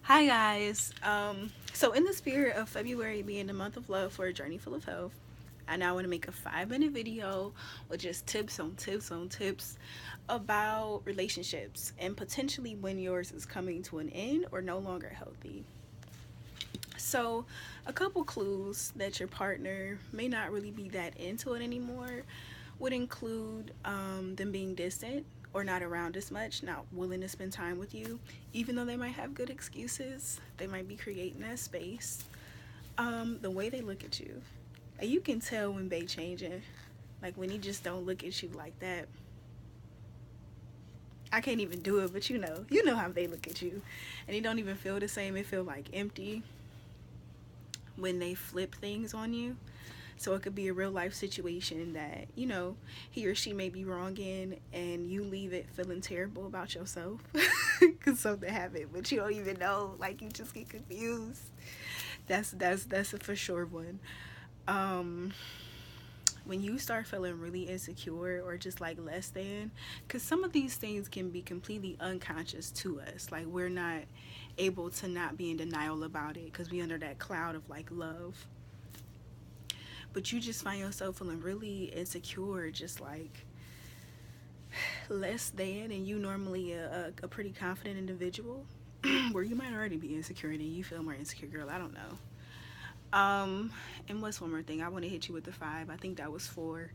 Hi guys. So in the spirit of February being the month of love for a journey full of health, I now want to make a 5 minute video with just tips on tips on tips about relationships and potentially when yours is coming to an end or no longer healthy. So, a couple clues that your partner may not really be that into it anymore would include them being distant or not around as much, not willing to spend time with you, even though they might have good excuses. They might be creating that space. The way they look at you, and you can tell when they changing. Like when he just don't look at you like that. I can't even do it, but you know how they look at you, and they don't even feel the same. It feel like empty when they flip things on you. So it could be a real life situation that, he or she may be wrong in and you leave it feeling terrible about yourself because something happened, but you don't even know. Like you just get confused. That's a for sure one. Um, when you start feeling really insecure or just like less than, because some of these things can be completely unconscious to us. Like we're not able to not be in denial about it because we under that cloud of like love, but you just find yourself feeling really insecure, just like less than, and you normally a pretty confident individual, where you might already be insecure and you feel more insecure, girl. I don't know. And what's one more thing? I want to hit you with the five. I think that was four.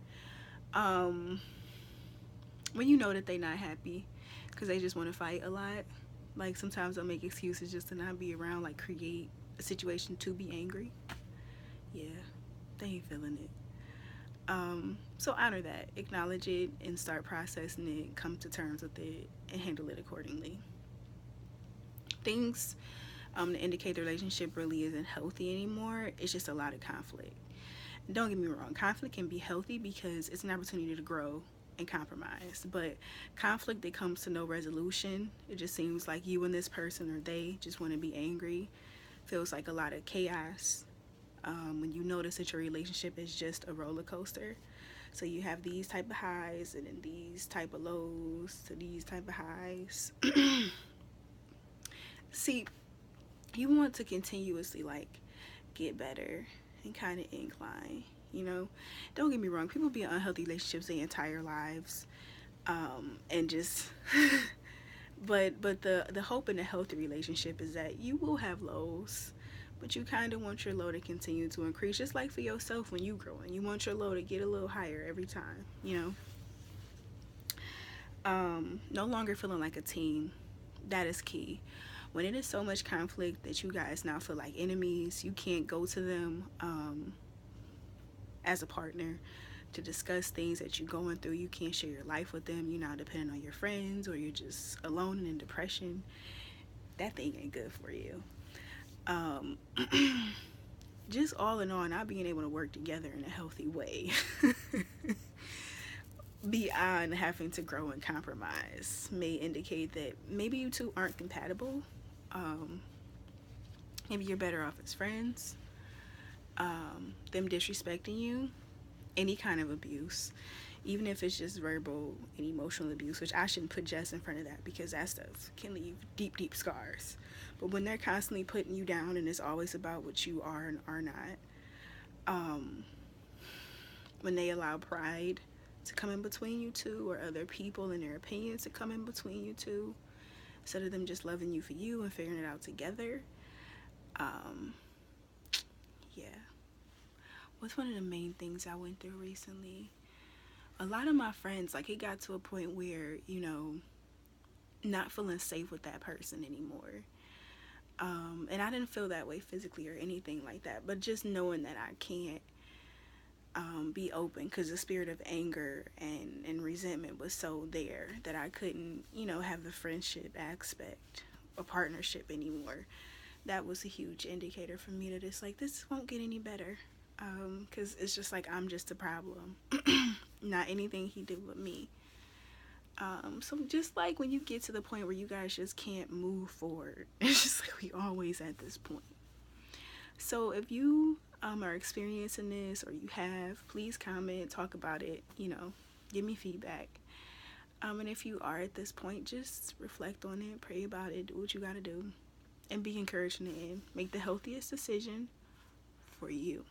Um, when you know that they not happy because they just want to fight a lot. Like sometimes they'll make excuses just to not be around, like create a situation to be angry. Yeah, they ain't feeling it. So honor that, acknowledge it, and start processing it. Come to terms with it and handle it accordingly. Things to indicate the relationship really isn't healthy anymore. It's just a lot of conflict. Don't get me wrong, conflict can be healthy because it's an opportunity to grow and compromise. But conflict that comes to no resolution, it just seems like you and this person or they just want to be angry. Feels like a lot of chaos. When you notice that your relationship is just a roller coaster. So you have these type of highs and then these type of lows to these type of highs. See, you want to continuously like get better and kind of incline. You know, don't get me wrong. People be in unhealthy relationships their entire lives, and just. But the hope in a healthy relationship is that you will have lows, but you kind of want your low to continue to increase, just like for yourself when you growing. You want your low to get a little higher every time. No longer feeling like a team. That is key. When it is so much conflict that you guys now feel like enemies, you can't go to them as a partner to discuss things that you're going through. You can't share your life with them. You're not dependent on your friends, or you're just alone and in depression. That thing ain't good for you. Um, just all in all, not being able to work together in a healthy way beyond having to grow and compromise may indicate that maybe you two aren't compatible. Um, Maybe you're better off as friends. Them disrespecting you, any kind of abuse, even if it's just verbal and emotional abuse, which I shouldn't put Jess in front of that because that stuff can leave deep, deep scars. But when they're constantly putting you down and it's always about what you are and are not, um, when they allow pride to come in between you two or other people and their opinions to come in between you two, instead of them just loving you for you and figuring it out together, um, yeah. What's one of the main things I went through recently? A lot of my friends, like, it got to a point where, not feeling safe with that person anymore. And I didn't feel that way physically or anything like that, but just knowing that I can't be open because the spirit of anger and resentment was so there that I couldn't, have the friendship aspect or partnership anymore. That was a huge indicator for me that it's like, this won't get any better. Because it's just like I'm just a problem, not anything he did with me. So just like when you get to the point where you guys just can't move forward, it's just like we always at this point. So if you are experiencing this or you have, please comment, talk about it, give me feedback. And if you are at this point, just reflect on it, pray about it, do what you gotta do, and be encouraged in the end. Make the healthiest decision for you.